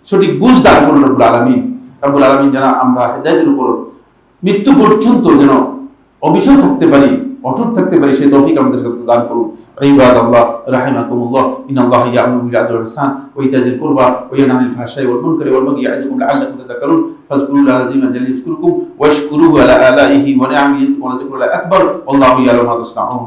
[SPEAKER 1] সঠিক বুঝ দান করুন রব্বুল আলামিন। রব্বুল আলামিন যেন আমরা হেদায়েতের উপর মৃত্যু পর্যন্ত যেন অবিচল থাকতে পারি, অটুট থাকতে পারি, সেই তৌফিক আমাদেরকে দান করুন। ইবাদাল্লাহ রাহিমাকুমুল্লাহ ইন্নাল্লাহা ইয়া'মুরু বিল আদলি ওয়াল ইহসান ওয়া ইতা'জিল কুরবা ওয়া ইয়ানহা আনিল ফাহশাই ওয়াল মুনকারি ওয়াল বাগyi ইয়া'iযুকুম লা'আল্লাকুম তাযাক্কারুন ফাযকুরুল্লাহা আল-'আযীমা যালিল ইয়াযকুরুকুম ওয়াশকুরুহু আলা আলাইহি ওয়া নি'আমিহি ওয়া লাযিকরুল্লাহি আকবার ওয়াল্লাহু ইয়া'লামু মা তাসনাউন।